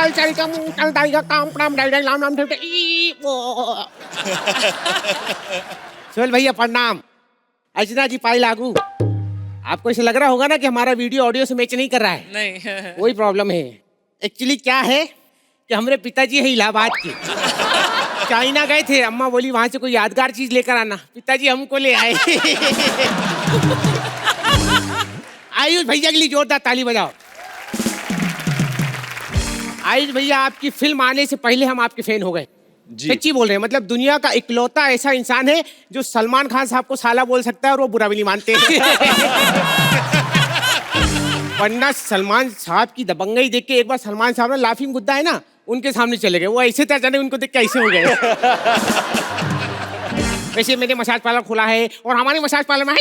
चल चल का मुंह चल दाई का काम प्रणाम डाई डाई लाम लाम ठेठे ई वो। सोहेल भैया प्रणाम। अर्चना जी पाई लागू। आपको ऐसा लग रहा होगा ना कि हमारा वीडियो ऑडियो से मैच नहीं कर रहा है। नहीं वही प्रॉब्लम है। एक्चुअली क्या है कि हमारे पिताजी है इलाहाबाद के, चाइना गए थे। अम्मा बोली वहां से कोई यादगार चीज लेकर आना, पिताजी हमको ले आए। आयुष भैया के लिए जोरदार ताली बजाओ। आयुष भैया आपकी फिल्म आने से पहले हम आपके फैन हो गए। सच्ची बोल रहे हैं, मतलब दुनिया का इकलौता ऐसा इंसान है जो सलमान खान साहब को साला बोल सकता है और वो बुरा भी नहीं मानते। वरना सलमान साहब की दबंगई देख के एक बार सलमान साहब ने लाफिंग गुद्दा है ना, उनके सामने चले गए। वो ऐसे थे जाने उनको देख के ऐसे हो गए। वैसे मेरे मसाज पार्लर खुला है और हमारे मसाज पार्लर में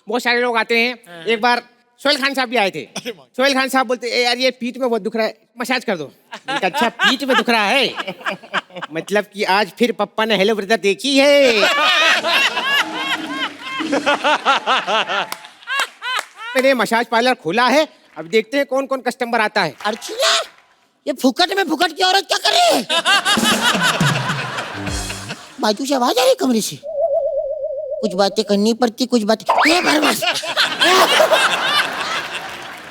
बहुत सारे लोग आते हैं। एक बार सोहेल खान साहब भी आए थे। सोहेल खान साहब बोलते यार ये पीठ में बहुत दुख रहा है, मसाज कर दो। अच्छा पीठ में दुख रहा है, मतलब कि आज फिर पप्पा ने हेलो ब्रदर देखी है। मेरे मसाज पार्लर खुला है, अब देखते हैं कौन कौन कस्टमर आता है। अर्चना, ये फुकट में फुकट की औरत क्या करे? बाजू से आवाज आ रही कमरे से। कुछ बातें करनी पड़ती, कुछ बातें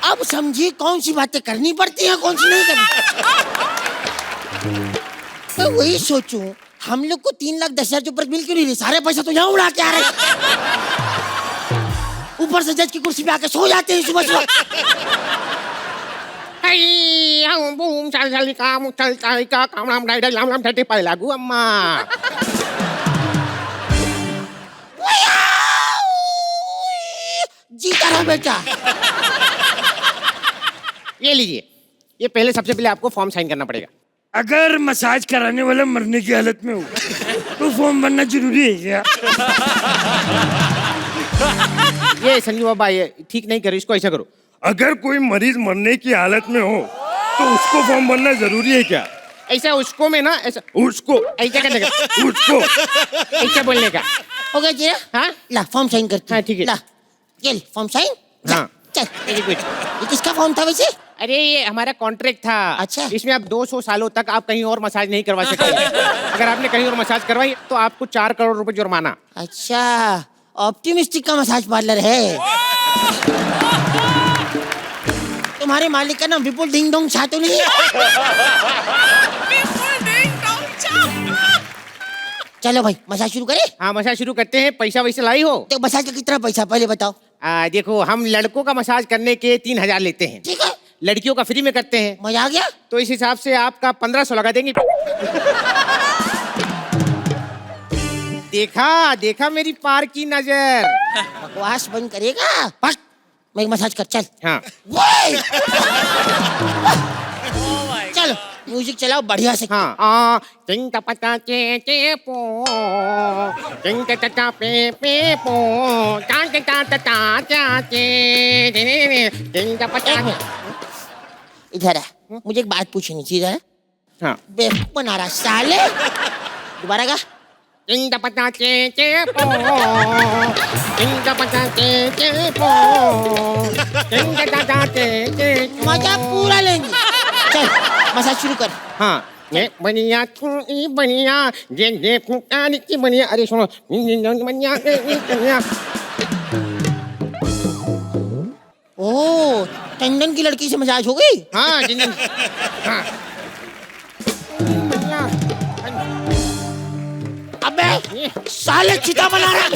अब समझी कौन सी बातें करनी पड़ती हैं, कौन सी नहीं करनी। तो वही सोचूं, हम लोग को 3,10,000 के ऊपर मिल क्यों नहीं रही? सारे पैसा तो यहाँ उड़ा के आ रहे, ऊपर से जज की कुर्सी पे आके सो जाते हैं सुबह सुबह। बूम चल चल काम चल चल का काम राम डाई डाई लाम लाम ठेठे पाई लागू अम्मा। जीता रहा बेटा। ये लीजिए, ये पहले सबसे पहले आपको फॉर्म साइन करना पड़ेगा। अगर मसाज कराने वाला मरने की हालत में हो तो फॉर्म भरना जरूरी है क्या? ये संजू बाबा ये ठीक नहीं करो, इसको ऐसा करो। अगर कोई मरीज मरने की हालत में हो तो उसको फॉर्म भरना जरूरी है क्या? ऐसा उसको में ना ऐसा उसको ऐसा करने का, उसको ऐसा बोलने का। हो गया जी? हाँ ला फॉर्म साइन करते हाँ ठीक है। ला ये फॉर्म साइन। हाँ चल वेरी गुड। ये किसका फॉर्म था वैसे? अरे ये हमारा कॉन्ट्रैक्ट था। अच्छा। इसमें आप 200 सालों तक आप कहीं और मसाज नहीं करवा सकते। अगर आपने कहीं और मसाज करवाई तो आपको 4 करोड़ रुपए जुर्माना। अच्छा, ऑप्टिमिस्टिक का मसाज पार्लर है। तुम्हारे मालिक का नाम विपुल डिंग डोंग छा तो नहीं? चलो भाई मसाज शुरू करें। हाँ मसाज शुरू करते हैं। पैसा वैसे लाई हो? तो मसाज का कितना पैसा पहले बताओ। देखो हम लड़कों का मसाज करने के 3,000 लेते हैं, ठीक है, लड़कियों का फ्री में करते हैं। मजा आ गया। तो इस हिसाब से आपका 1,500 लगा देंगे। देखा देखा मेरी पार की नजर। बकवास बंद करेगा? बस मैं मसाज कर चल। हाँ चलो म्यूजिक चलाओ बढ़िया से। हाँ चिंग टपटा चे चे पो चिंग टटा पे पो चां टा टा टा चा चे चिंग टपटा। इधर है, मुझे एक बात पूछनी थी। इधर है। हाँ बेवकूफ बना रहा साले। दोबारा गा। चिंग टपटा चे पो चिंग टपटा चे पो चिंग टटा चे। मजा पूरा लेंगे। चल मसाज शुरू कर। हाँ ये बनिया तू बनिया जे जे कुकानी की बनिया। अरे सुनो बनिया बनिया। ओ टंडन की लड़की से मसाज हो गई। हाँ जिंदन। हाँ अबे साले चिता बना रहा।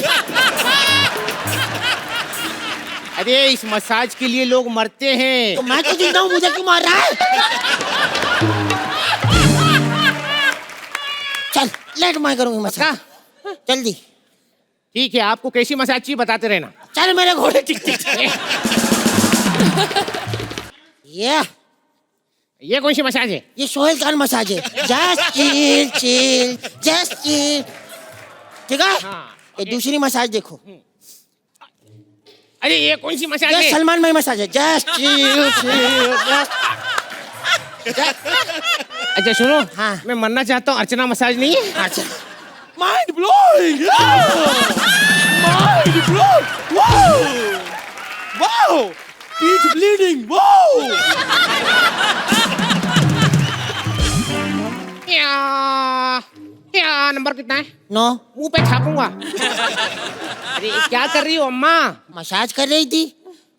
अरे इस मसाज के लिए लोग मरते हैं। तो मैं तो जिंदा हूँ, मुझे क्यों मार रहा है? चल लेट मैं करूंगी मसाज जल्दी। ठीक है, आपको कैसी मसाज चाहिए बताते रहना। चल मेरे घोड़े टिक टिक। ये कौन सी मसाज है? ये सोहेल खान मसाज है। Just chill chill just chill. ठीक है। हाँ, ये दूसरी मसाज देखो। अरे ये कौन सी मसाज है? ये सलमान भाई मसाज है। Just chill chill. अच्छा सुनो। हाँ। मैं मरना चाहता हूँ, अर्चना मसाज नहीं है? अच्छा mind blowing. Mind blowing. Wow wow पीठ ब्लीडिंग। वाओ क्या नंबर कितना है? 9। मुंह पे छापूंगा। अरे क्या कर रही हो अम्मा? मसाज कर रही थी।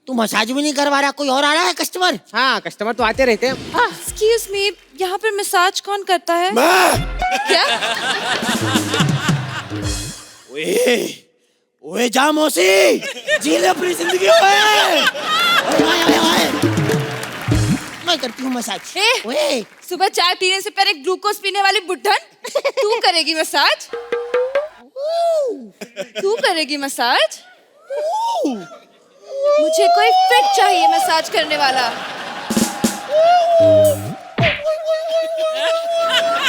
तू मसाज भी नहीं करवा रहा, कोई और आ रहा है कस्टमर? हाँ, कस्टमर तो आते रहते हैं। एक्सक्यूज मी, यहाँ पर मसाज कौन करता है? क्या? ओए जा मौसी, जी ले अपनी जिंदगी। ओए मैं करती हूँ मसाज। ओए सुबह चाय पीने से पहले ग्लूकोज पीने वाली बुड्ढन, तू करेगी मसाज? तू करेगी मसाज? मुझे कोई फिट चाहिए मसाज करने वाला।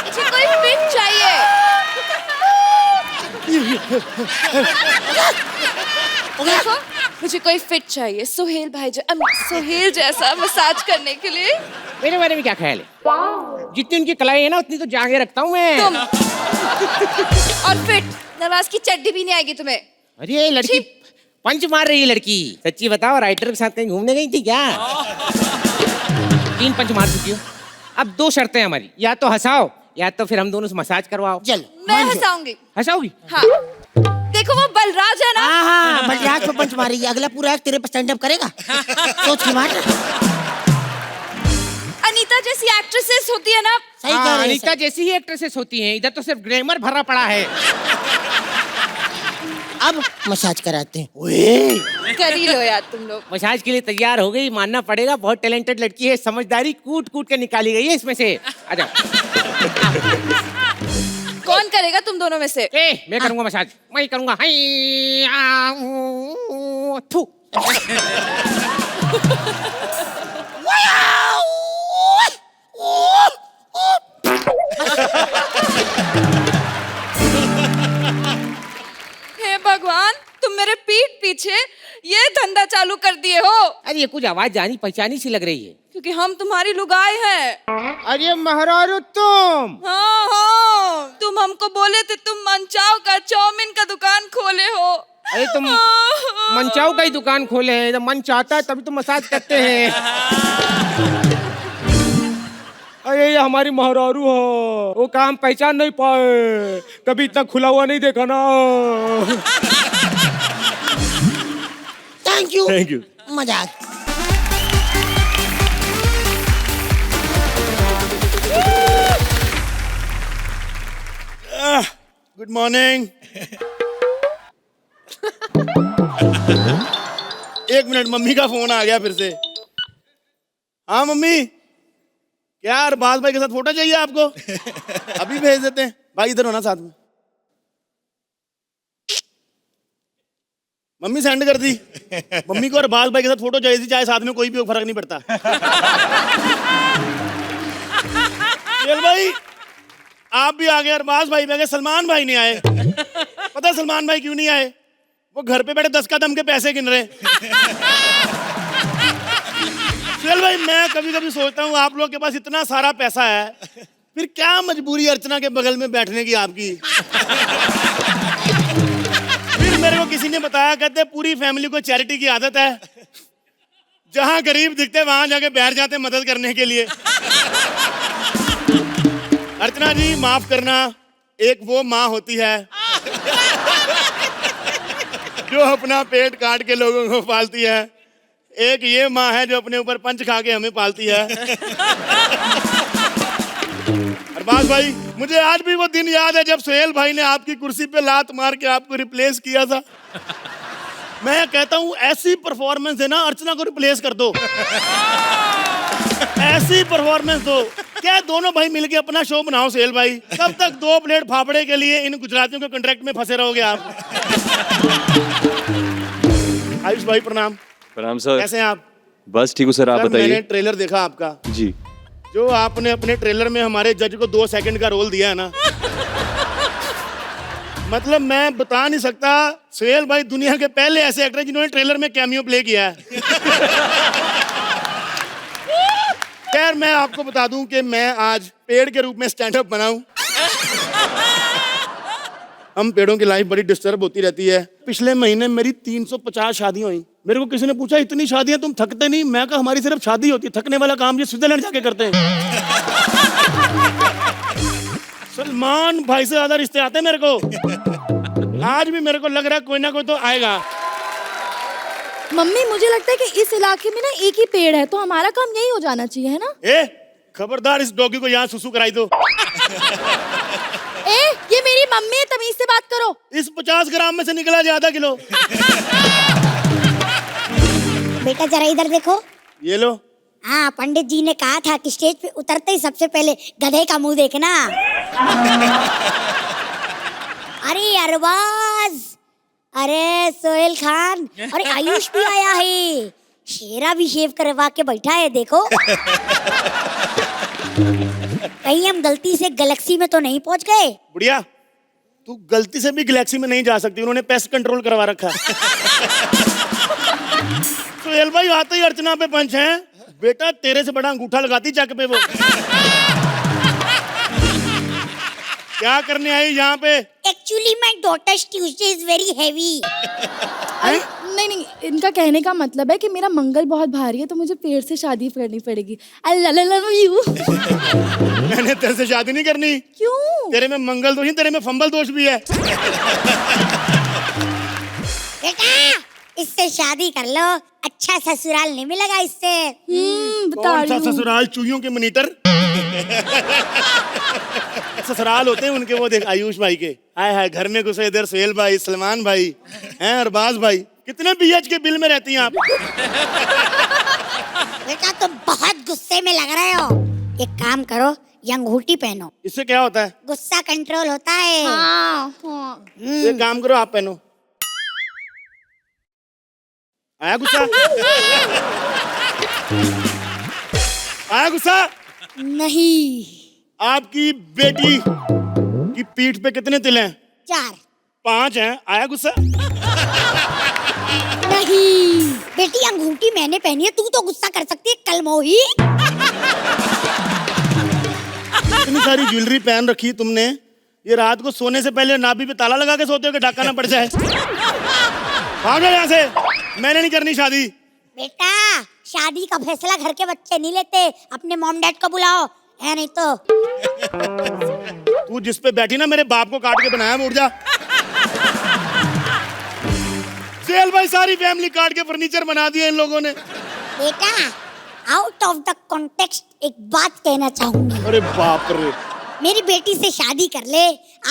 मुझे कोई फिट चाहिए। देखो, मुझे कोई फिट चाहिए, सोहेल भाई सोहेल जैसा मसाज करने के लिए। मेरे बारे में क्या ख्याल है? जितनी उनकी कलाई है ना उतनी तो जागे रखता हूँ मैं। तुम और फिट नवाज की चड्डी भी नहीं आएगी तुम्हें। अरे ये लड़की पंच मार रही है लड़की। सच्ची बताओ, राइटर के साथ कहीं घूमने गई थी क्या? 3 पंच मार चुकी हो। अब 2 शर्तें हैं हमारी, या तो हंसाओ या तो फिर हम दोनों से मसाज करवाओ। चल मैं हंसाऊंगी। हंसाओगी? हाँ, देखो वो बलराज है ना। हाँ बलराज पे पंच मारेगी। अगला पूरा एक्ट तेरे पे स्टैंड अप करेगा। सोच के मार। अनीता जैसी एक्ट्रेसेस होती है ना। सही कह रही है। अनीता जैसी ही एक्ट्रेसेस होती हैं, इधर तो सिर्फ ग्लैमर भरा पड़ा है। अब मसाज कराते हैं। ओए कर ही लो यार तुम लोग। मसाज के लिए तैयार हो गई, मानना पड़ेगा। बहुत टैलेंटेड लड़की है, समझदारी कूट कूट के निकाली गई है इसमें से। आजा। कौन करेगा तुम दोनों में से? मैं करूंगा मसाज, मैं ही करूंगा। हाय, आ, ऊ, थू। हे भगवान, तुम मेरे पीठ पीछे ये धंधा चालू कर दिए हो। अरे ये कुछ आवाज जानी पहचानी सी लग रही है। क्योंकि हम तुम्हारी लुगाई हैं। अरे महरारू तुम। हाँ हाँ, तुम हमको बोले थे तुम मनचाव का चाउमीन का दुकान खोले हो। अरे तुम मनचाऊ का ही दुकान खोले हैं, जब मन चाहता है तभी तो मसाज करते हैं। अरे ये हमारी महरारू हो, वो काम पहचान नहीं पाए, कभी इतना खुला हुआ नहीं देखा ना। Thank you. Thank you. मजाक। Good morning. 1 मिनट, मम्मी का फोन आ गया फिर से। हाँ मम्मी, क्या अरबाज भाई के साथ फोटो चाहिए आपको? अभी भेज देते हैं। भाई इधर होना साथ में। मम्मी सेंड कर दी। मम्मी को अरबाज भाई के साथ फोटो चाहिए थी, चाहे साथ में कोई भी हो, फर्क नहीं पड़ता। चल भाई आप भी आ गए, अरबाज भाई भी आ गए, सलमान भाई नहीं आए। पता है सलमान भाई क्यों नहीं आए? वो घर पे बैठे 10 कदम के पैसे गिन रहे। चल भाई, मैं कभी कभी सोचता हूँ आप लोग के पास इतना सारा पैसा है, फिर क्या मजबूरी अर्चना के बगल में बैठने की आपकी? फिर मेरे को किसी ने बताया, कहते पूरी फैमिली को चैरिटी की आदत है, जहां गरीब दिखते वहां जाके बैठ जाते मदद करने के लिए। अर्चना जी माफ करना, एक वो माँ होती है जो अपना पेट काट के लोगों को पालती है, एक ये माँ है जो अपने ऊपर पंच खा के हमें पालती है। अरबाज भाई, मुझे आज भी वो दिन याद है जब सोहेल भाई ने आपकी कुर्सी पे लात मार के आपको रिप्लेस किया था। मैं कहता हूँ ऐसी परफॉर्मेंस देना, अर्चना को रिप्लेस कर दो। ऐसी परफॉर्मेंस दो। क्या दोनों भाई मिलके अपना शो बनाओ सोहेल भाई। कब तक 2 प्लेट फाफड़े के लिए इन गुजरातियों के कॉन्ट्रैक्ट में फंसे रहोगे आप? आयुष भाई प्रणाम। प्रणाम सर। कैसे हैं आप? बस ठीक हूँ सर, आप मैंने बताइए। ट्रेलर देखा आपका, जी। जो आपने अपने ट्रेलर में हमारे जज को 2 सेकंड का रोल दिया है ना, मतलब मैं बता नहीं सकता। सोहेल भाई दुनिया के पहले ऐसे एक्टर हैं जिन्होंने ट्रेलर में कैमियो प्ले किया है। खैर मैं आपको बता दूं कि मैं आज पेड़ के रूप में स्टैंड अप बनाऊं। हम पेड़ों की लाइफ बड़ी डिस्टर्ब होती रहती है। पिछले महीने मेरी 350 शादियां हुई। मेरे को किसी ने पूछा इतनी शादियां तुम थकते नहीं? मैं कहा हमारी सिर्फ शादी होती है, थकने वाला काम ये स्विट्जरलैंड जाके करते हैं। सलमान भाई से ज्यादा रिश्ते आते हैं मेरे को। आज भी मेरे को लग रहा है कोई ना कोई तो आएगा। मम्मी मुझे लगता है कि इस इलाके में ना एक ही पेड़ है, तो हमारा काम यही हो जाना चाहिए, है ना? ए खबरदार, इस डॉगी को यहाँ सुसु कराई दो। ए ये मेरी मम्मी है, तमीज से बात करो। इस 50 ग्राम में से निकला जाए आधा किलो। बेटा जरा इधर देखो। ये लो। हाँ, पंडित जी ने कहा था कि स्टेज पे उतरते ही सबसे पहले गधे का मुंह देखना। अरे अरबाज, अरे सोहेल खान, अरे आयुष भी आया है। शेरा भी शेव करवा के बैठा है, देखो। कहीं हम गलती से गैलेक्सी में तो नहीं पहुंच गए? बुढ़िया, तू गलती से भी गैलेक्सी में नहीं जा सकती, उन्होंने पेस्ट कंट्रोल करवा रखा है। सोहेल भाई आते ही अर्चना पे पंच है। बेटा तेरे से बड़ा अंगूठा लगाती चक पे वो। क्या करने आई यहाँ पे? Actually my daughter's Tuesday is very heavy. नहीं नहीं, इनका कहने का मतलब है कि मेरा मंगल बहुत भारी है, तो मुझे पेड़ से शादी करनी पड़ेगी। I love you. मैंने तेरे से शादी नहीं करनी। क्यों? तेरे में मंगल दोष नहीं, तेरे में फंबल दोष भी है। बेटा इससे शादी कर लो, अच्छा ससुराल नहीं मिलेगा इससे। बता कौन सा रही हूँ। ससुराल? चूहियों के मॉनिटर। ससुराल होते हैं उनके, वो देख आयुष भाई के। हाय हाय, घर में घुसे इधर सोहेल भाई, सलमान भाई हैं, अरबाज भाई। कितने बीएच के बिल में रहती हैं आप? बेटा तुम बहुत गुस्से में लग रहे हो। एक काम करो, ये अंगूठी पहनो, इससे क्या होता है? गुस्सा कंट्रोल होता है। हाँ, हाँ। एक काम करो, आप पहनो। आया गुस्सा? आया गुस्सा? नहीं। आपकी बेटी की पीठ पे कितने तिल हैं? 4। 5 हैं। आया गुस्सा? नहीं बेटी, अंगूठी मैंने पहनी है, तू तो गुस्सा कर सकती है कलमोही। इतनी सारी ज्वेलरी पहन रखी तुमने, ये रात को सोने से पहले नाभि पे ताला लगा के सोते हो कि डाका ना पड़ जाए? भागो यहाँ से, मैंने नहीं करनी शादी। बेटा शादी का फैसला घर के बच्चे नहीं लेते, अपने मॉम डैड को बुलाओ, है नहीं तो। तू जिस पे बैठी ना, मेरे बाप को काट के बनाया। उठ जा। सोहेल भाई सारी फैमिली काट के फर्नीचर बना दिया इन लोगों ने। बेटा आउट ऑफ द कॉन्टेक्स्ट एक बात कहना चाहूंगी। अरे बाप रे। मेरी बेटी से शादी कर ले,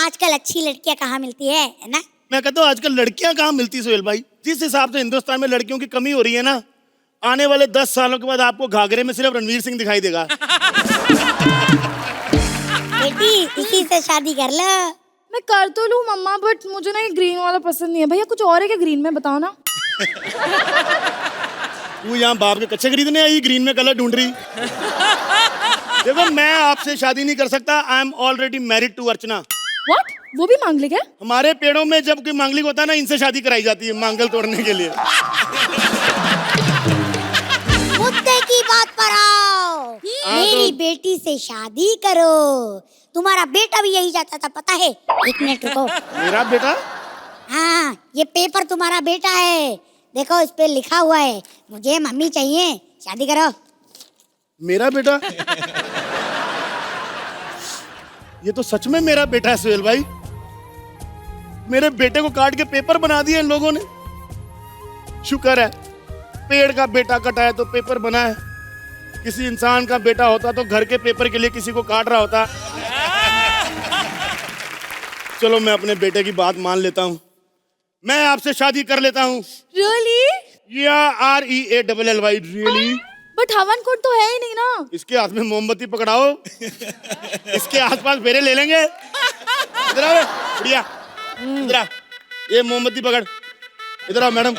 आजकल अच्छी लड़कियां कहाँ मिलती है ना? मैं कहता हूँ आजकल लड़कियां कहाँ मिलती सोहेल भाई? जिस हिसाब से हिंदुस्तान में लड़कियों की कमी हो रही है ना, आने वाले 10 सालों के बाद आपको घाघरे में सिर्फ रणवीर सिंह दिखाई देगा। बेटी इसी से शादी कर लो। मैं कर तो लूँ मम्मा, बट मुझे ना ये ग्रीन वाला पसंद नहीं है। भैया कुछ और है क्या ग्रीन में, बताओ ना। तू यहाँ बाप के कच्चे खरीदने आई, ग्रीन में कलर ढूंढ रही। देखो मैं आपसे शादी नहीं कर सकता। I am already married to Archana. What? वो भी मांगलिक है? हमारे पेड़ों में जब कोई मांगलिक होता है ना, इनसे शादी कराई जाती है मांगल तोड़ने के लिए। मुद्दे की बात पर आओ। मेरी बेटी से शादी करो। तुम्हारा बेटा भी यही चाहता था, पता है? 1 मिनट रुको। मेरा बेटा? हाँ, ये पेपर तुम्हारा बेटा है, देखो इस पे लिखा हुआ है, मुझे मम्मी चाहिए, शादी करो। मेरा बेटा? ये तो सच में मेरा बेटा है सोहेल भाई। मेरे बेटे को काट के पेपर बना दिए इन लोगों ने। शुक्र है पेड़ का बेटा कटा है तो पेपर बना है। किसी इंसान का बेटा होता तो घर के पेपर के लिए किसी को काट रहा होता। चलो मैं अपने बेटे की बात मान लेता हूँ, मैं आपसे शादी कर लेता हूँ। रियली? REALLY really? बट हवन कुंड तो है ही नहीं ना। इसके हाथ में मोमबत्ती पकड़ाओ, इसके आसपास फेरे ले लेंगे। इधर आओ बढ़िया, इधर आ, ये मोमबत्ती पकड़। इधर आओ मैडम।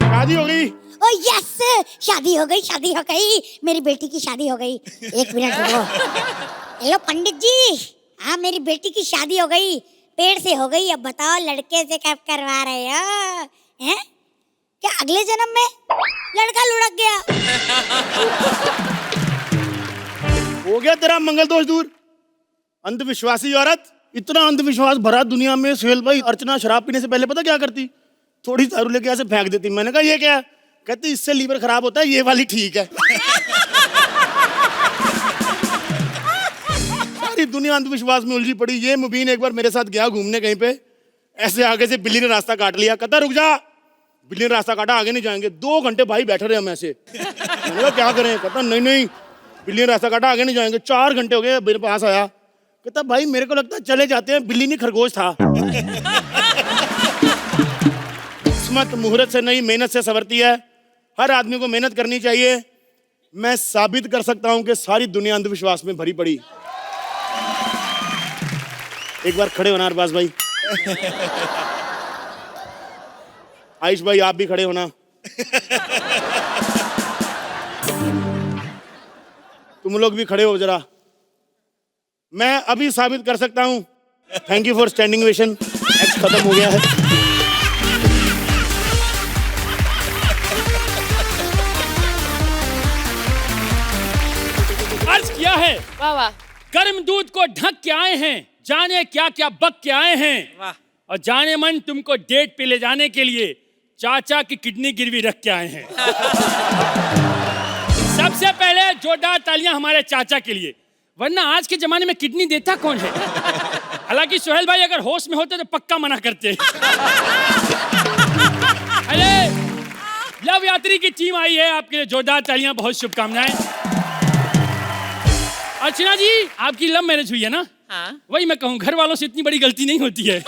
शादी हो गई। ओ यस, शादी हो गई, शादी हो गई, मेरी बेटी की शादी हो गई। 1 मिनट रुको। हेलो पंडित जी, हाँ मेरी बेटी की शादी हो गई, पेड़ से हो गई। अब बताओ लड़के से कब करवा रहे हो? हैं? क्या अगले जन्म में लड़का लुढ़क गया? हो गया तेरा मंगल दोष दूर। अंधविश्वासी औरत। इतना अंधविश्वास भरा दुनिया में सोहेल भाई। अर्चना शराब पीने से पहले पता क्या करती? थोड़ी दारू लेके ऐसे फेंक देती। मैंने कहा ये क्या है? कहती इससे लीवर खराब होता है, ये वाली ठीक है। सारी दुनिया अंधविश्वास में उलझी पड़ी। ये मुबीन एक बार मेरे साथ गया घूमने कहीं पे, ऐसे आगे से बिल्ली ने रास्ता काट लिया। कहता रुक जा। बिल्ली ने रास्ता काटा, आगे नहीं जाएंगे। 2 घंटे भाई बैठे रहे हम ऐसे। मैंने कहा क्या करें? कहता नहीं नहीं, बिल्ली ने रास्ता काटा, आगे नहीं जाएंगे। 4 घंटे हो गए, मेरे पास आया। कहता भाई मेरे को लगता है चले जाते हैं, बिल्ली नहीं खरगोश था। किस्मत मुहूर्त से नहीं, मेहनत से संवरती है। हर आदमी को मेहनत करनी चाहिए। मैं साबित कर सकता हूं कि सारी दुनिया अंधविश्वास में भरी पड़ी। एक बार खड़े होना अरबाज भाई। आयुष भाई आप भी खड़े होना। तुम लोग भी खड़े हो जरा। मैं अभी साबित कर सकता हूं। Thank you for standing ovation. Act खत्म हो गया है। अर्ज किया है, वाह वाह, गर्म दूध को ढक के आए हैं, जाने क्या क्या बक के आए हैं। वाह। और जाने मन तुमको डेट पे ले जाने के लिए चाचा की किडनी गिरवी रख के आए हैं। सबसे पहले जोरदार तालियां हमारे चाचा के लिए, वरना आज के जमाने में किडनी देता कौन है। हालांकि सोहेल भाई अगर होश में होते तो पक्का मना करते। अरे लव यात्री की टीम आई है, आपके लिए जोरदार तालियां, बहुत शुभकामनाएं। अर्चना जी आपकी लव मैरिज हुई है ना? हाँ। वही मैं कहूँ, घर वालों से इतनी बड़ी गलती नहीं होती है।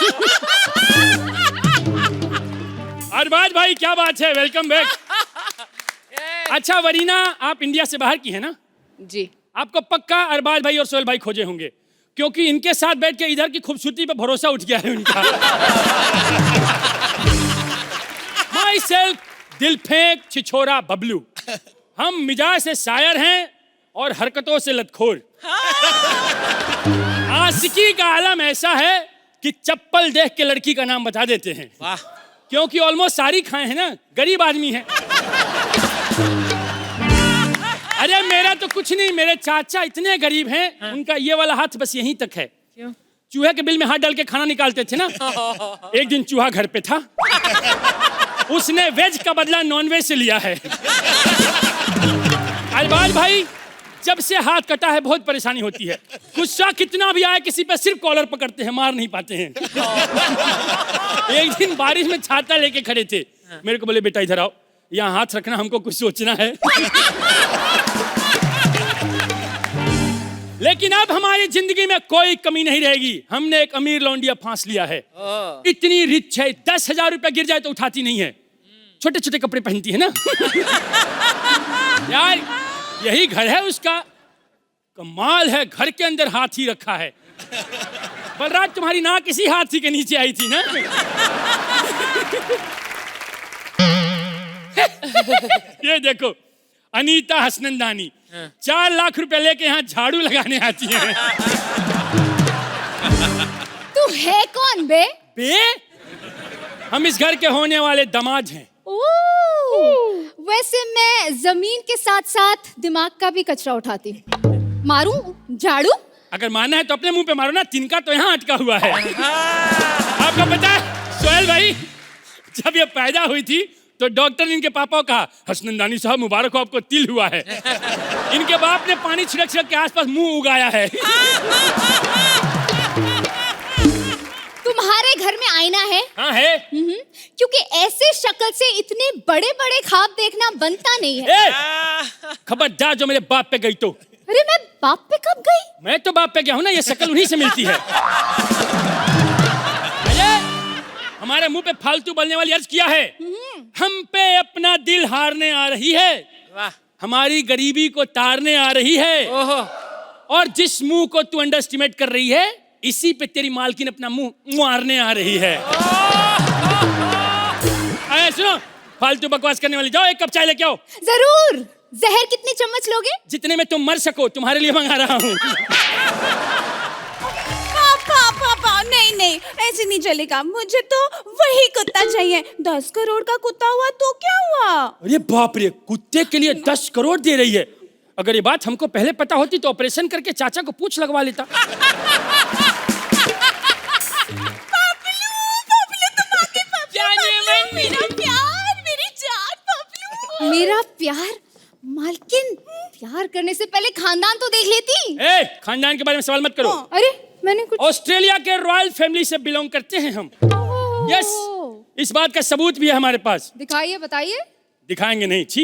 अरबाज भाई क्या बात है, वेलकम बैक। अच्छा वरीना, आप इंडिया से बाहर की है ना? जी। आपको पक्का अरबाज भाई और सोहेल भाई खोजे होंगे, क्योंकि इनके साथ बैठ के इधर की खूबसूरती पे भरोसा उठ गया है उनका। माई सेल्फ दिल फेंक छिछोरा बबलू, हम मिजाज से शायर हैं और हरकतों से लतखोर। आशिकी का आलम ऐसा है कि चप्पल देख के लड़की का नाम बता देते हैं। वाह। क्योंकि ऑलमोस्ट सारी खाए हैं ना, गरीब आदमी है। अरे मेरा तो कुछ नहीं, मेरे चाचा इतने गरीब हैं, उनका ये वाला हाथ बस यहीं तक है। क्यों? चूहे के बिल में हाथ डाल के खाना निकालते थे ना। एक दिन चूहा घर पे था, उसने वेज का बदला नॉन वेज से लिया है। अरबाज भाई जब से हाथ कटा है बहुत परेशानी होती है। गुस्सा कितना भी आए किसी पे सिर्फ कॉलर पकड़ते हैं, मार नहीं पाते हैं। एक दिन बारिश में छाता लेके खड़े थे, मेरे को बोले बेटा इधर आओ, यहाँ हाथ रखना, हमको कुछ सोचना है। लेकिन अब हमारी जिंदगी में कोई कमी नहीं रहेगी। हमने एक अमीर लौंडिया फांस लिया है। इतनी रिच है, 10,000 रुपया गिर जाए तो उठाती नहीं है। छोटे छोटे कपड़े पहनती है ना। यार यही घर है उसका। कमाल है, घर के अंदर हाथी रखा है। बलराज तुम्हारी नाक किसी हाथी के नीचे आई थी ना। ये देखो अनीता हसनंदानी 4 लाख रुपए लेके यहाँ झाड़ू लगाने आती है। तू है कौन बे? बे हम इस घर के होने वाले दामाद हैं। वैसे मैं जमीन के साथ साथ दिमाग का भी कचरा उठाती हूँ। मारूं झाड़ू? अगर मानना है तो अपने मुंह पे मारो ना, तिनका तो यहाँ अटका हुआ है। आपको पता है सोहेल भाई, जब ये पैदा हुई थी तो डॉक्टर ने इनके पापा को कहा, हसनंदानी साहब मुबारक हो, आपको तिल हुआ है। इनके बाप ने पानी छिड़क छिड़क के आसपास मुंह उगाया है। तुम्हारे घर में आईना है? हाँ है। क्योंकि ऐसे शक्ल से इतने बड़े बड़े ख्वाब देखना बनता नहीं है। खबरदार जो मेरे बाप पे गई तो। अरे मैं बाप पे कब गई? मैं तो बाप पे गया हूँ ना, ये शक्ल उन्हीं से मिलती है। अरे हमारे मुंह पे फालतू बोलने वाली अर्ज किया है। हम पे अपना दिल हारने आ रही है, वाह। हमारी गरीबी को तारने आ रही है। ओहो। और जिस मुंह को तू अंडर एस्टिमेट कर रही है, इसी पे तेरी मालकिन अपना मुंह मारने आ रही है। अरे सुनो, फालतू बकवास करने वाली, जाओ एक कप चाय लेके आओ। जरूर। जहर कितनी चम्मच लोगे? जितने में तुम मर सको, तुम्हारे लिए मंगा रहा हूँ। पापा पापा नहीं नहीं, ऐसे नहीं चलेगा। मुझे तो वही कुत्ता चाहिए। 10 करोड़ का कुत्ता हुआ तो क्या हुआ? अरे बाप रे, कुत्ते के लिए 10 करोड़ दे रही है। अगर ये बात हमको पहले पता होती तो ऑपरेशन करके चाचा को पूंछ लगवा लेता। पापलू तुम आके पापा। जाने मन खानदान के बारे में सवाल मत करो। अरे मैंने कुछ ऑस्ट्रेलिया के रॉयल फैमिली से बिलोंग करते हैं हम। यस, इस बात का सबूत भी है हमारे पास। दिखाइए, बताइए। दिखाएंगे नहीं, छी।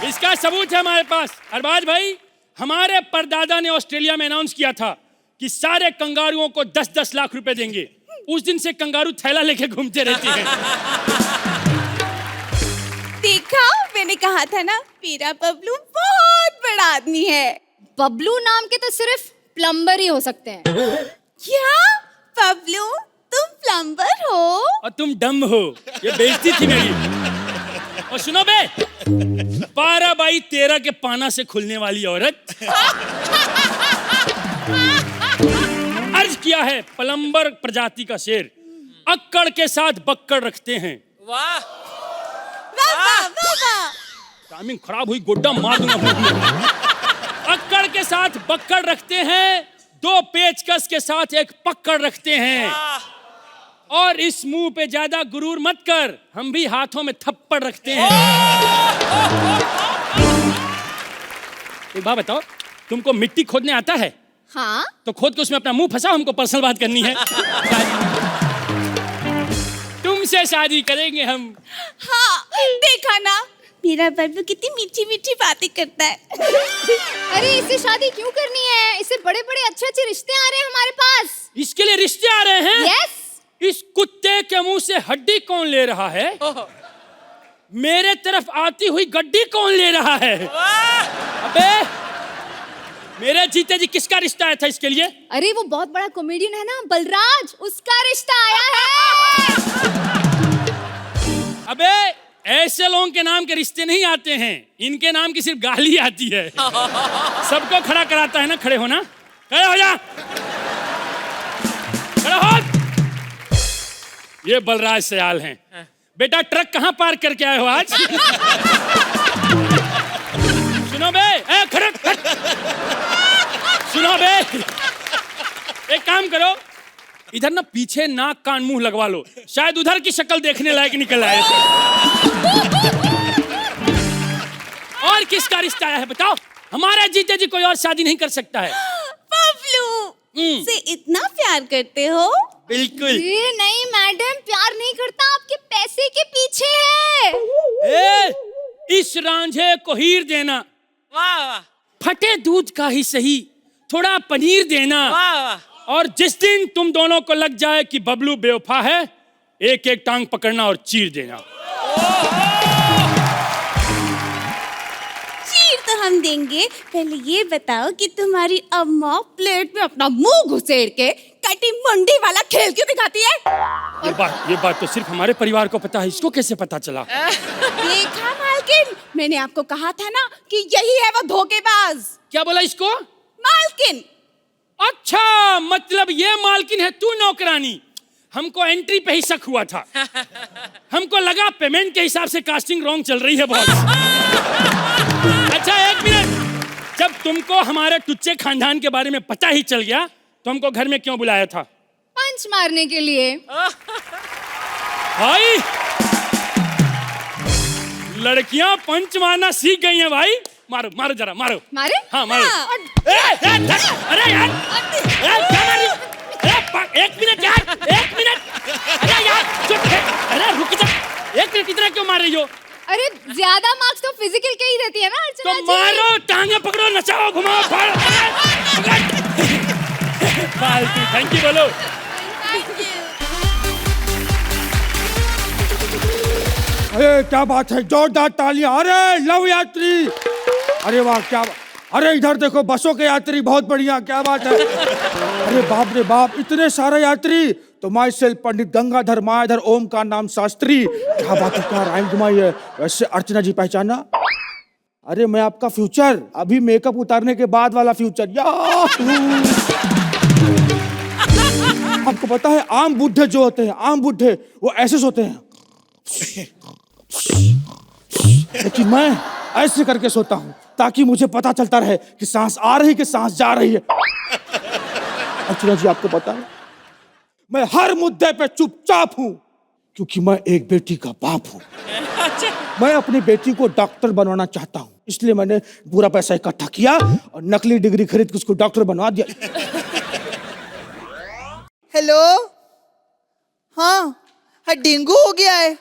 इसका सबूत है हमारे पास। अरबाज भाई, हमारे परदादा ने ऑस्ट्रेलिया में अनाउंस किया था कि सारे कंगारुओं को 10-10 लाख रुपए देंगे। उस दिन से कंगारू थैला लेके घूमते रहते हैं। देखा, मैंने कहा था ना, मेरा बबलू बहुत बड़ा आदमी है। बबलू नाम के तो सिर्फ प्लम्बर ही हो सकते हैं। क्या बबलू, तुम प्लम्बर हो? और तुम डम हो। ये बेइज्जती थी मेरी। और सुनो बे, 12/13 के पाना से खुलने वाली औरत। अर्ज किया है प्लम्बर प्रजाति का शेर, अक्कड़ के साथ बक्कड़ रखते हैं। वाह वाह वाह। टाइमिंग खराब हुई, गोड्डा मार दूंगा। अक्कड़ के साथ बक्कड़ रखते हैं, 2 पेचकस के साथ एक पक्कड़ रखते हैं। और इस मुंह पे ज्यादा गुरूर मत कर, हम भी हाथों में थप्पड़ रखते हैं। एक बात बताओ, तुमको मिट्टी खोदने आता है? हाँ। तो खोद के उसमें अपना मुंह फंसाओ, हमको पर्सनल बात करनी है। तुमसे शादी करेंगे हम। हाँ, देखा ना, मेरा बबलू कितनी मीठी मीठी बातें करता है। अरे इससे शादी क्यों करनी है? इससे बड़े बड़े अच्छे अच्छे रिश्ते आ रहे हैं हमारे पास। इसके लिए रिश्ते आ रहे हैं? यस। इस कुत्ते के मुंह से हड्डी कौन ले रहा है? मेरे तरफ आती हुई गड्डी कौन ले रहा है? अबे, मेरे जीते जी किसका रिश्ता आया था इसके लिए? अरे वो बहुत बड़ा कॉमेडियन है ना, बलराज, उसका रिश्ता आया है। अबे, ऐसे लोगों के नाम के रिश्ते नहीं आते हैं, इनके नाम की सिर्फ गाली आती है। सबको खड़ा कराता है ना। खड़े हो ना, खड़े हो जा, खड़े हो। ये बलराज सयाल हैं। बेटा, ट्रक कहाँ पार्क करके आए हो आज? सुनो बे, खड़े। सुनो बे, एक काम करो, इधर ना पीछे नाक कान मुंह लगवा लो, शायद उधर की शक्ल देखने लायक निकल आए। और किसका रिश्ता आया है बताओ? हमारा जीते जी कोई और शादी नहीं कर सकता है। बबलू से इतना प्यार करते हो? बिल्कुल। ये नहीं मैडम, प्यार नहीं करता, आपके पैसे के पीछे है। इस रांझे को हीर देना। वाह वाह। फटे दूध का ही सही, थोड़ा पनीर देना। वाह वाह। और जिस दिन तुम दोनों को लग जाए कि बबलू बेवफा है, एक एक टांग पकड़ना और चीर देना। चीर तो हम देंगे, पहले ये बताओ कि तुम्हारी अम्मा प्लेट में अपना मुंह घुसेड़ के कटी मुंडी वाला खेल क्यों दिखाती है? ये बात तो सिर्फ हमारे परिवार को पता है, इसको कैसे पता चला? देखा मालकिन, मैंने आपको कहा था ना कि यही है वो धोखेबाज। क्या बोला इसको? मालकिन। अच्छा, मतलब ये मालकिन है, तू नौकरानी। हमको एंट्री पे ही शक हुआ था। हमको लगा पेमेंट के हिसाब से कास्टिंग रॉन्ग चल रही है बहुत। अच्छा, एक मिनट, जब तुमको हमारे टुच्चे खानदान के बारे में पता ही चल गया तो हमको घर में क्यों बुलाया था? पंच मारने के लिए। भाई, लड़कियां पंच मारना सीख गई हैं भाई। मारो मारो जरा, मारो। मारे? हाँ मारो। अरे यार, क्या मारी? एक मिनट यार, एक मिनट। अरे यार, चुप है। अरे रुक जा, एक मिनट, इतना क्यों मार रही हो? अरे ज्यादा मार्क्स तो फिजिकल के ही देती है ना अर्चना तो जी। मारो, टांगे पकड़ो, नचाओ, घुमाओ, फाड़ो। फालतू थैंक यू बोलो। अरे क्या बात है, जोरदार तालियां। अरे लव यात्री, अरे वाह, क्या अरे इधर देखो, बसों के यात्री बहुत बढ़िया, क्या बात है। अरे बाप रे बाप, इतने सारे यात्री। तो माई सेल्फ पंडित गंगाधर मायाधर ओम का नाम शास्त्री। क्या बात है, क्या राइम घुमाई है। वैसे अर्चना जी पहचाना? अरे मैं आपका फ्यूचर, अभी मेकअप उतारने के बाद वाला फ्यूचर। आपको पता है, आम बुड्ढे जो होते हैं, आम बुड्ढे, वो ऐसे सोते हैं, लेकिन मैं ऐसे करके सोता हूं ताकि मुझे पता चलता रहे कि सांस आ रही कि सांस जा रही है। अर्चना जी, आपको पता है, मैं हर मुद्दे पे चुपचाप हूं क्योंकि मैं एक बेटी का बाप हूं। मैं अपनी बेटी को डॉक्टर बनवाना चाहता हूं, इसलिए मैंने पूरा पैसा इकट्ठा किया और नकली डिग्री खरीद के उसको डॉक्टर बनवा दिया। हेलो, हाँ हाँ, डेंगू हो गया है।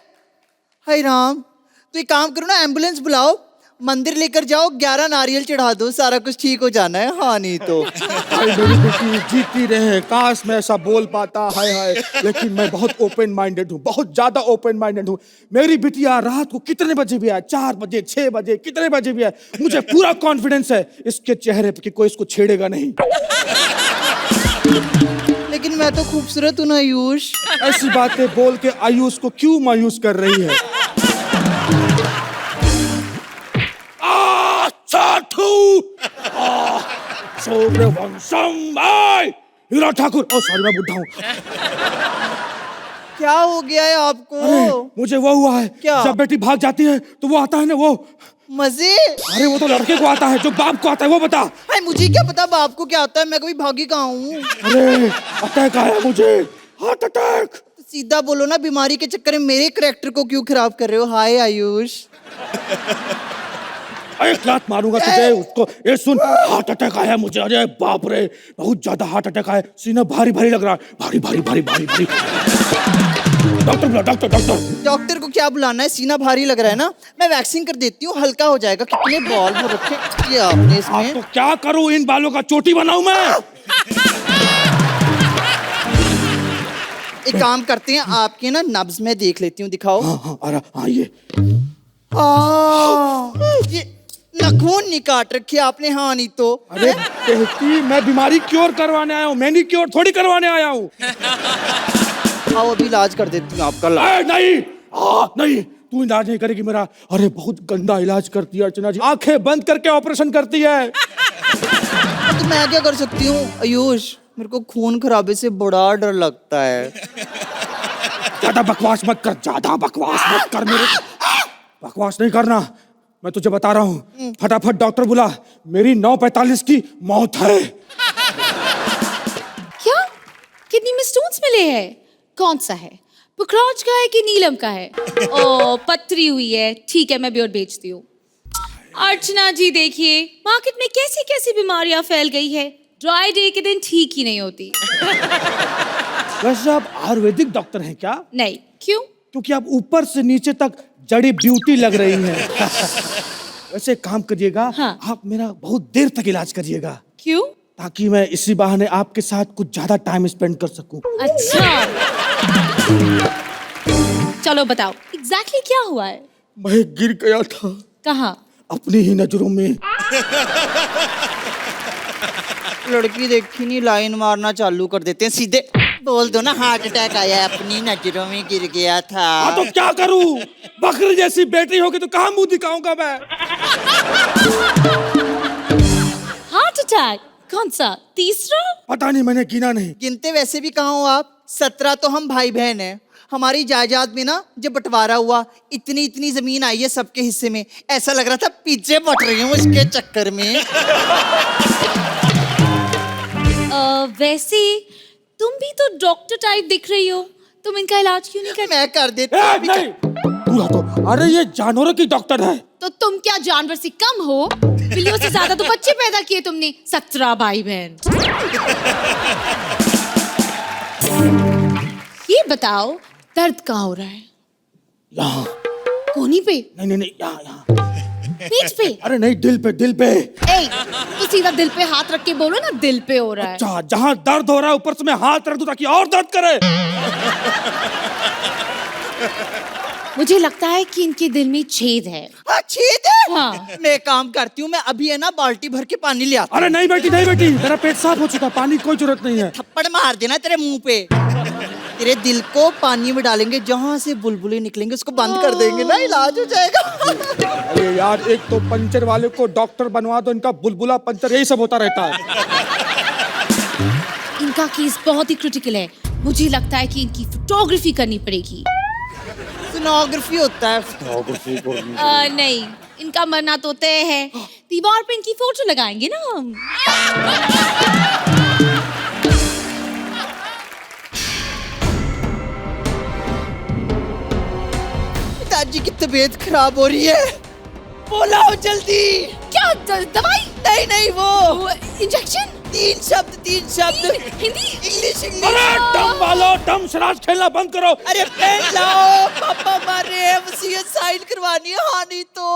हाय राम, तो एक काम करो ना, एम्बुलेंस बुलाओ, मंदिर लेकर जाओ, 11 नारियल चढ़ा दो, सारा कुछ ठीक हो जाना है। हाँ नहीं तो हाय मेरी बेटी जीती रहे, काश मैं ऐसा बोल पाता, हाय हाय, लेकिन मैं बहुत ओपन माइंडेड हूँ, बहुत ज्यादा ओपन माइंडेड हूँ। मेरी बिटिया रात को कितने बजे भी आए, 4 बजे 6 बजे कितने बजे भी आए, मुझे पूरा कॉन्फिडेंस है इसके चेहरे पे कि कोई इसको छेड़ेगा नहीं। लेकिन मैं तो खूबसूरत हूँ ना आयुष। ऐसी बातें बोल के आयुष को क्यों मायूस कर रही है? हीरा ठाकुर, ओ सॉरी मैं बुढ़ा हूँ। क्या हो गया है आपको? मुझे वो हुआ है, क्या? जब बेटी भाग जाती है तो वो आता है ना, वो मजे। अरे वो तो लड़के को आता है, जो बाप को आता है वो बता। भाई मुझे क्या पता बाप को क्या आता है, मैं कभी भागी कहाँ हूँ। अरे अटैक आया मुझे, हार्ट अटैक। तो सीधा बोलो ना, बीमारी के चक्कर में मेरे करैक्टर को क्यों खराब कर रहे हो? हाय आयुष। अरे लात मारूंगा तुझे, उसको ये सुन, हार्ट अटैक आया मुझे। अरे बाप रे, बहुत ज्यादा हार्ट अटैक आया, सीना भारी भारी लग रहा है, भारी भारी भारी भारी भारी। डॉक्टर बुला, डॉक्टर डॉक्टर। डॉक्टर को क्या बुलाना है, सीना भारी लग रहा है ना, मैं वैक्सीन कर देती हूँ, हल्का हो जाएगा। कितने बॉल हो रखे ये आपने आप इसमें। तो क्या करूं, इन बालों का चोटी बनाऊं मैं? एक काम करते हैं, आपके ना नब्ज में देख लेती हूँ, दिखाओ। हाँ अरे हाँ ये नखून नहीं काट रखे आपने। हाँ नहीं तो। अरे बेटी, मैं बीमारी क्योर करवाने आया हूँ, मैनी क्योर थोड़ी करवाने आया हूँ। आओ अभी इलाज कर देती हूँ आपका। नहीं नहीं, तू इलाज नहीं करेगी मेरा। अरे बहुत गंदा इलाज करती है अर्चना जी, आंखें बंद करके ऑपरेशन करती है। तो मैं क्या कर सकती हूँ आयुष? मेरे को खून खराबे से बड़ा डर लगता है। ज्यादा बकवास मत कर, ज्यादा बकवास मत कर मेरे। बकवास नहीं करना, मैं तुझे बता रहा हूँ। फटाफट डॉक्टर बुला, मेरी 9:45 की मौत है। क्या? किडनी में स्टोन्स मिले हैं? कौन सा है, पुखराज का है कि नीलम का है? ओ पथरी हुई है, ठीक है मैं ब्योर भेजती हूँ। अर्चना जी देखिए, मार्केट में कैसी कैसी बीमारियां फैल गई है, ड्राई डे के दिन ठीक ही नहीं होती। वैसे आप आयुर्वेदिक डॉक्टर हैं क्या? नहीं, क्यों? क्योंकि आप ऊपर से नीचे तक जड़ी ब्यूटी लग रही हैं। वैसे काम करिएगा, हाँ। आप मेरा बहुत देर तक इलाज करिएगा, क्यों? ताकि मैं इसी बहाने आपके साथ कुछ ज्यादा टाइम स्पेंड कर सकूं। अच्छा चलो बताओ एग्जैक्टली क्या हुआ है? मैं गिर गया था। कहाँ? अपनी ही नजरों में। लड़की देखी नहीं, लाइन मारना चालू कर देते हैं सीधे। बोल दो ना हार्ट अटैक आया, अपनी नजरों में गिर गया था। हाँ तो क्या करूं, बकरी जैसी बेटी होगी तो कहाँ मुंह दिखाऊंगा मैं? Heart attack? कौन सा, तीसरा? पता नहीं, मैंने गिना नहीं। गिनते वैसे भी कहाँ हो आप, 17 तो हम भाई बहन हैं। हमारी जायदाद में ना जब बंटवारा हुआ, इतनी इतनी जमीन आई है सबके हिस्से में, ऐसा लग रहा था पीछे बट रही हूँ इसके चक्कर में। वैसे तुम भी तो डॉक्टर टाइप दिख रही हो, तुम इनका इलाज क्यों नहीं करते? मैं कर देती नहीं, पूरा तो, अरे ये जानवरों की डॉक्टर है। तो तुम क्या जानवर से कम हो? बिल्लियों से ज्यादा तो बच्चे पैदा किए तुमने, 17 भाई बहन। ये बताओ दर्द कहाँ हो रहा है? यहाँ। कोहनी पे? नहीं यहाँ। पीठ पे? अरे नहीं, दिल पे, दिल पे। ए, तो सीधा दिल पे हाथ रख के बोलो ना, दिल पे हो रहा है। अच्छा, जहाँ दर्द हो रहा है ऊपर से मैं हाथ रख दूं ताकि और दर्द करे। मुझे लगता है कि इनके दिल में छेद है। छेद है? हाँ। मैं काम करती हूँ, मैं अभी है ना बाल्टी भर के पानी ले आता हूँ। अरे नहीं बेटी, नहीं बेटी, मेरा पेट साफ हो चुका, पानी की कोई जरूरत नहीं है। थप्पड़ मार देना तेरे मुंह पे। तेरे दिल को पानी में डालेंगे, जहाँ से बुलबुले निकलेंगे उसको बंद कर देंगे ना, इलाज हो जाएगा। अरे यार, एक तो पंचर वाले को डॉक्टर बनवा दो, इनका बुलबुला पंचर यही सब होता रहता है। इनका केस बहुत ही क्रिटिकल है, मुझे लगता है कि इनकी फोटोग्राफी करनी पड़ेगी। सोनोग्राफी होता है। नहीं, इनका मरना तो तय है, दीवार पे इनकी फोटो लगाएंगे ना हम। पिताजी की तबीयत खराब हो रही है, बोलाओ जल्दी। क्या दवाई? नहीं नहीं वो इंजेक्शन? 3 शब्द 3 शब्द। हिंदी? English English. अरे डम वालों, डम शराब खेलना बंद करो। अरे पेन लाओ, पापा मार रहे हैं, वसीयत साइन करवानी है हानि तो।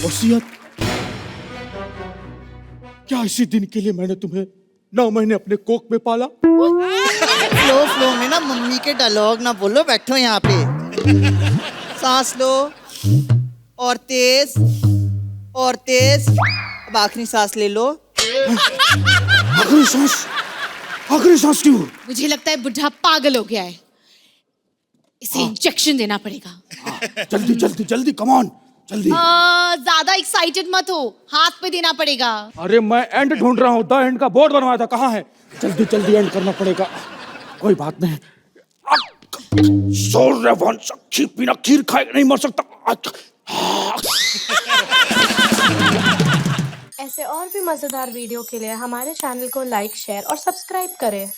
वसीयत? क्या इसी दिन के लिए मैंने तुम्हें 9 महीने अपने कोख में पाला? फ्लो फ्लो में ना मम्मी के डायलॉग ना बोलो, बैठो यहाँ पे। सांस लो और तेज और तेज। अब आखिरी सांस ले लो। आखिरी सांस क्यों? मुझे लगता है बुढ़ा पागल हो गया है, इसे इंजेक्शन देना पड़ेगा। जल्दी जल्दी जल्दी, कम ऑन, जल्दी। ज्यादा एक्साइटेड मत हो, हाथ पे देना पड़ेगा। अरे मैं एंड ढूंढ रहा हूँ, द एंड का बोर्ड बनवाया था, कहाँ है? जल्दी जल्दी एंड करना पड़ेगा। कोई बात नहीं। सूर्यवंश खीर बिना खीर खाए नहीं मर सकता। ऐसे और भी मज़ेदार वीडियो के लिए हमारे चैनल को लाइक, शेयर और सब्सक्राइब करें।